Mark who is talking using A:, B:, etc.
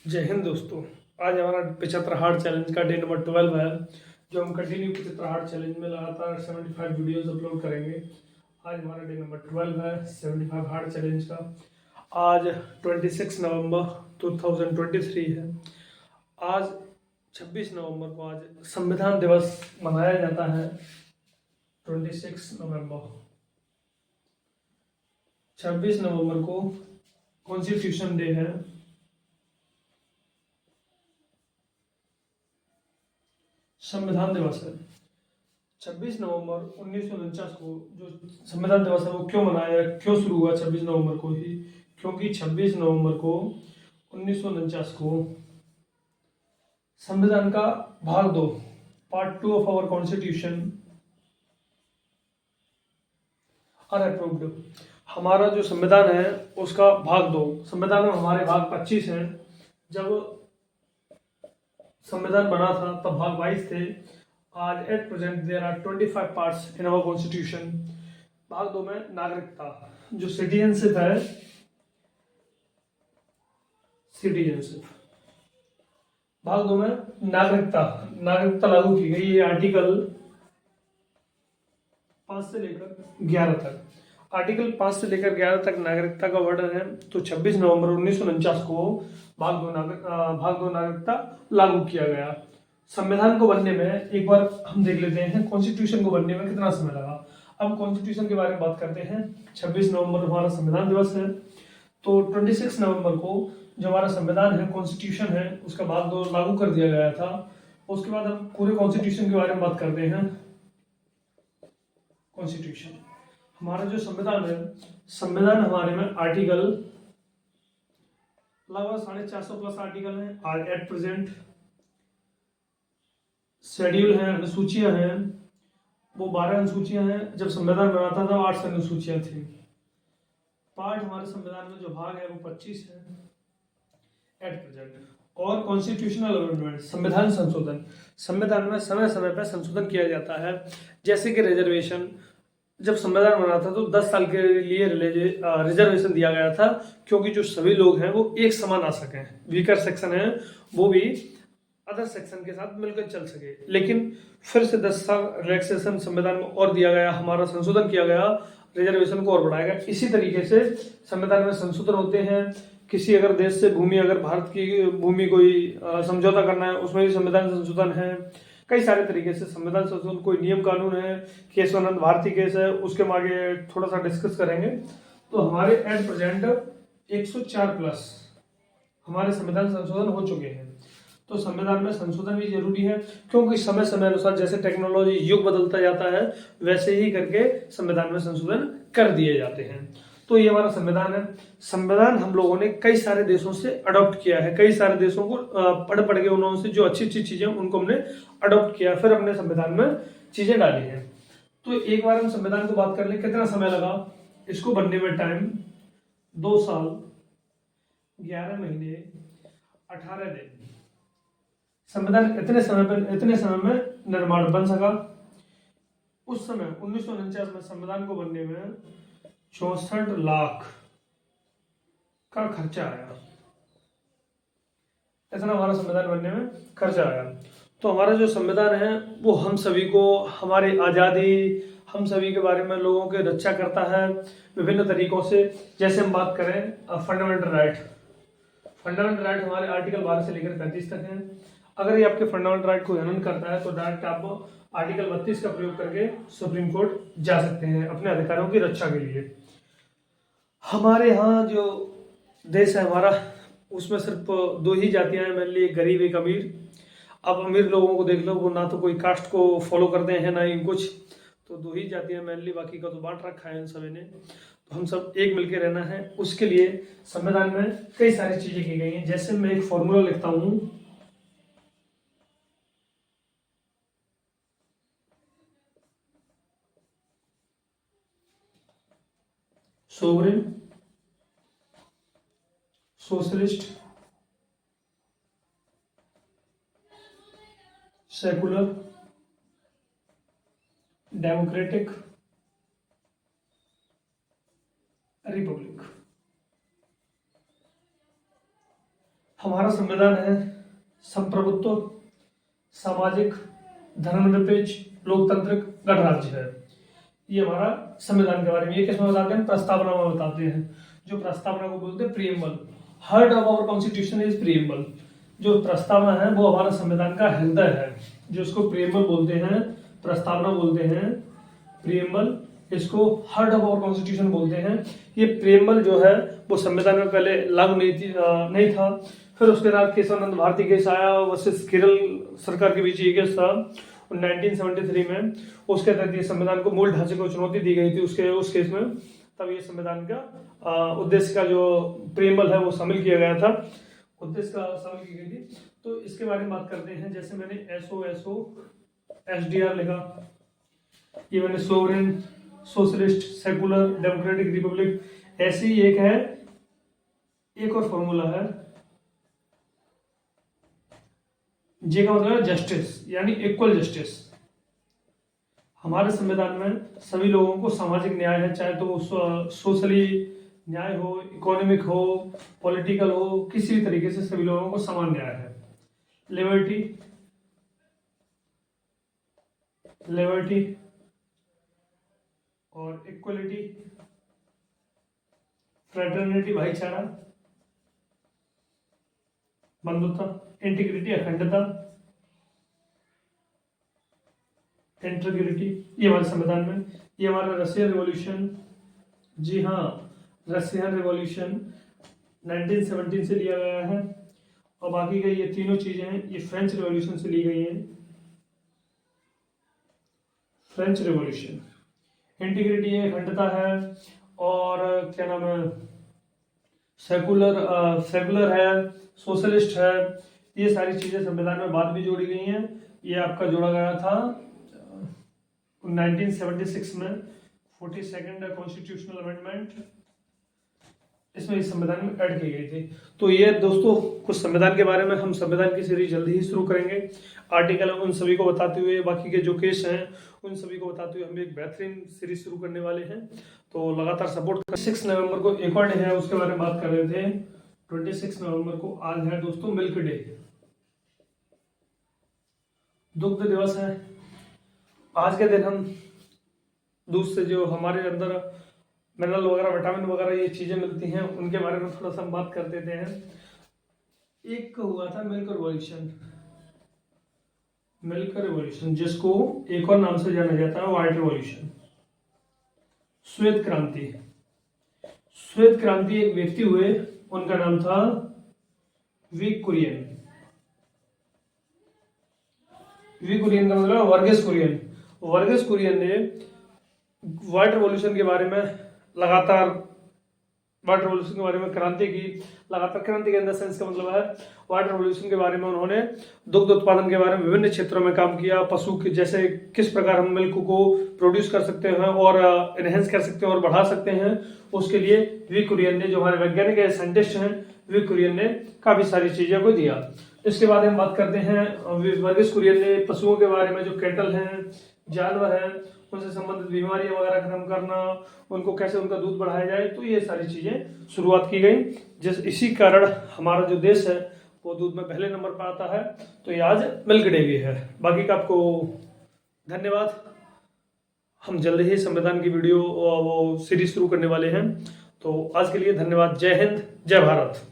A: जय हिंद दोस्तों। आज हमारा 75 हार्ड चैलेंज का डे नंबर 12 है, जो हम कंटिन्यू 75 हार्ड चैलेंज में लगातार 75 वीडियोस अपलोड करेंगे। आज हमारा डे नंबर 12 है 75 हार्ड चैलेंज का। आज 26 नवंबर 2023 है। आज 26 नवंबर को आज संविधान दिवस मनाया जाता है। 26 नवंबर 26 नवंबर को कॉन्स्टिट्यूशन डे है। संविधान दिवस है 26 नवंबर 1949 को। जो संविधान दिवस है वो क्यों मनाया, क्यों शुरू हुआ 26 नवंबर को ही? क्योंकि 26 नवंबर को 1949 को संविधान का भाग 2 part 2 of our constitution are approved. हमारा जो संविधान है उसका भाग 2, संविधान में हमारे भाग 25 हैं। जब संविधान बना था तब भाग 22 थे। आज at present there are 25 parts in our constitution. भाग 2 में नागरिकता, जो सिटीजनशिप है, सिटीजनशिप भाग 2 में नागरिकता नागरिकता लागू की गई। ये आर्टिकल 5 से लेकर 11 तक, आर्टिकल 5 से लेकर 11 तक नागरिकता का वर्णन है। तो 26 नवंबर 1949 को भाग 2 नागरिकता लागू किया गया। संविधान को बनने में एक बार हम देख लेते हैं कॉन्स्टिट्यूशन को बनने में कितना समय लगा। अब कॉन्स्टिट्यूशन के बारे में बात करते हैं। 26 नवंबर हमारा संविधान दिवस है, तो 26 नवंबर को जो हमारा संविधान है, कॉन्स्टिट्यूशन है, उसका भाग 2 लागू कर दिया गया था। उसके बाद हम पूरे कॉन्स्टिट्यूशन के बारे में बात करते हैं। कॉन्स्टिट्यूशन हमारा जो संविधान है, संविधान हमारे में आर्टिकल लगभग 450 प्लस आर्टिकल हैं। आज एट प्रेजेंट शेड्यूल हैं, अनुसूचियां हैं, वो 12 अनुसूचियां हैं। जब संविधान बना था तब 8 अनुसूचियां थी। पार्ट हमारे संविधान में जो भाग है वो 25 है एट प्रेजेंट। और कॉन्स्टिट्यूशनल अमेंडमेंट, संविधान संशोधन, संविधान में समय समय पर संशोधन किया जाता है। जैसे कि रिजर्वेशन, जब संविधान बना था तो 10 साल के लिए रिजर्वेशन दिया गया था, क्योंकि जो सभी लोग हैं वो एक समान आ सकें। वीकर सेक्शन है वो भी अदर सेक्शन के साथ मिलकर चल सके। लेकिन फिर से 10 साल रिलैक्सेशन संविधान में और दिया गया, हमारा संशोधन किया गया, रिजर्वेशन को और बढ़ाया गया। इसी तरीके से संविधान में संशोधन होते हैं। किसी अगर देश से भूमि, अगर भारत की भूमि कोई समझौता करना है, उसमें भी संविधान संशोधन है। कई सारे तरीके से संविधान संशोधन, कोई नियम कानून है, केशवानंद भारती केस है, उसके आगे थोड़ा सा डिस्कस करेंगे। तो हमारे एट प्रेजेंट 104 प्लस हमारे संविधान संशोधन हो चुके हैं। तो संविधान में संशोधन भी जरूरी है, क्योंकि समय समय अनुसार जैसे टेक्नोलॉजी युग बदलता जाता है वैसे ही करके संविधान में संशोधन कर दिए जाते हैं। तो ये हमारा संविधान है। संविधान हम लोगों ने कई सारे देशों से अडॉप्ट किया है। कई सारे देशों को पढ़ पढ़ के उन्होंने से जो अच्छी अच्छी चीजें उनको हमने अडॉप्ट किया, फिर अपने संविधान में चीजें डाली हैं। तो एक बार हम संविधान को बात कर ले, कितना समय लगा इसको बनने में? टाइम 2 साल 11 महीने 18 दिन। संविधान इतने समय में निर्माण बन सका। उस समय 1949 में संविधान को बनने में 64 लाख का खर्चा आया। इतना हमारा संविधान बनने में खर्चा आया। तो हमारा जो संविधान है वो हम सभी को, हमारी आज़ादी, हम सभी के बारे में लोगों की रक्षा करता है विभिन्न तरीकों से। जैसे हम बात करें फंडामेंटल राइट, फंडामेंटल राइट हमारे आर्टिकल 12 से लेकर 35 तक हैं। अगर ये आपके फंडामेंटल राइट को हनन करता है तो डायरेक्ट आप आर्टिकल 32 का प्रयोग करके सुप्रीम कोर्ट जा सकते हैं अपने अधिकारों की रक्षा के लिए। हमारे यहाँ जो देश है हमारा, उसमें सिर्फ 2 ही जातियां हैं मेनली, एक गरीब एक अमीर। अब अमीर लोगों को देख लो, वो ना तो कोई कास्ट को फॉलो करते हैं ना ही कुछ, तो 2 ही जातियां मेनली, बाकी का तो बांट रखा है इन सभी ने। तो हम सब एक मिलके रहना है, उसके लिए संविधान में कई सारी चीजें की गई हैं। जैसे मैं एक फॉर्मूला लिखता हूं, sovereign, socialist, secular, democratic, Republic. हमारा संविधान है संप्रभुत्व, सामाजिक, धर्मनिरपेक्ष, लोकतांत्रिक गणराज्य है। ये हमारा संविधान के बारे में। ये किसमें बताते हैं? प्रस्तावना में बताते हैं। जो प्रस्तावना को बोलते हैं preamble. Heart of our constitution is preamble. जो प्रस्तावना है वो हमारा संविधान का हृदय है, जो इसको प्रीएम्बल बोलते हैं, प्रस्तावना बोलते हैं, प्रीएम्बल, इसको हार्ट ऑफ आवर कॉन्स्टिट्यूशन बोलते हैं। ये प्रीएम्बल जो है वो संविधान में पहले लागू नहीं था। फिर उसके बाद केशवानंद भारती केस आया वर्सेस केरल सरकार के बीच ये केस था 1973 में। उसके तहत ये संविधान को मूल ढांचे को चुनौती दी गई थी उस केस में। तब ये संविधान का उद्देश्य का जो प्रीएम्बल है वो शामिल किया गया था, उद्देश्य का शामिल की गई थी। तो इसके बारे में बात करते हैं। जैसे मैंने SOSO SDR लिखा, ये मैंने sovereign, socialist, secular, democratic, Republic, ऐसी एक है। एक और फॉर्मूला है, जे का मतलब है जस्टिस, यानी इक्वल जस्टिस। हमारे संविधान में सभी लोगों को सामाजिक न्याय है, चाहे तो सोशली न्याय हो, इकोनॉमिक हो, पॉलिटिकल हो, किसी भी तरीके से सभी लोगों को समान न्याय है। लिबर्टी और इक्वलिटी, फ्रेटर्निटी भाईचारा, बंधुता, इंटीग्रिटी अखंडता, इंटीग्रिटी, ये हमारे संविधान में। ये हमारा रशियन रिवॉल्यूशन, जी हाँ, रशियन रिवॉल्यूशन 1917 से लिया गया है। और बाकी का ये तीनों चीजें हैं ये फ्रेंच रिवॉल्यूशन से ली गई हैं। फ्रेंच रिवॉल्यूशन, इंटीग्रिटी है, अखंडता है, और क्या नाम है, सेकुलर है, सोशलिस्ट है। ये सारी चीजें संविधान में बाद भी जोड़ी गई हैं। ये आपका जोड़ा गया था 1976 में, 42nd कॉन्स्टिट्यूशनल अमेंडमेंट, इसमें इस संविधान में ऐड की गई थी। तो ये दोस्तों कुछ संविधान के बारे में, हम संविधान की सीरीज जल्दी ही शुरू करेंगे। आर्टिकल उन सभी को बताते हुए, बाकी के जो केस हैं उन सभी को बताते हुए हम एक बेहतरीन सीरीज शुरू करने वाले हैं। तो लगातार सपोर्ट कर। 6 नवंबर को एक और डे है, उसके बारे में बात कर रहे थे। 26 नवंबर को आज है दोस्तों मिल्क डे, दुग्ध दिवस है। आज के दिन हम दूध से जो हमारे अंदर मिनरल वगैरह, विटामिन वगैरह ये चीजें मिलती हैं, उनके बारे में थोड़ा सा हम बात कर देते हैं। एक हुआ था मिल्क रिवॉल्यूशन, जिसको एक और नाम से जाना जाता है व्हाइट रिवॉल्यूशन। श्वेत क्रांति एक व्यक्ति हुए, उनका नाम था वी कुरियन का मतलब वर्गीस कुरियन ने व्हाइट रिवॉल्यूशन के बारे में क्रांति की। लगातार क्रांति के अंदर सेंस का मतलब है व्हाइट रिवॉल्यूशन के बारे में उन्होंने दुग्ध उत्पादन के बारे में विभिन्न क्षेत्रों में काम किया। पशु के जैसे किस प्रकार हम मिल्क को प्रोड्यूस कर सकते हैं और एनहेंस कर सकते हैं और बढ़ा सकते हैं, उसके लिए वी कुरियन ने, जो हमारे वैज्ञानिक साइंटिस्ट हैं, वी कुरियन ने काफी सारी चीजों को दिया। इसके बाद हम बात करते हैं वर्गीस कुरियन ने पशुओं के बारे में, जो कैटल हैं, जानवर हैं, उनसे संबंधित बीमारियां वगैरह खत्म करना, उनको कैसे उनका दूध बढ़ाया जाए, तो ये सारी चीजें शुरुआत की गई। इसी कारण हमारा जो देश है वो दूध में पहले नंबर पर आता है। तो ये आज मिल्क डे भी है। बाकी का आपको धन्यवाद। हम जल्द ही संविधान की वीडियो वो सीरीज शुरू करने वाले हैं। तो आज के लिए धन्यवाद। जय हिंद, जय भारत।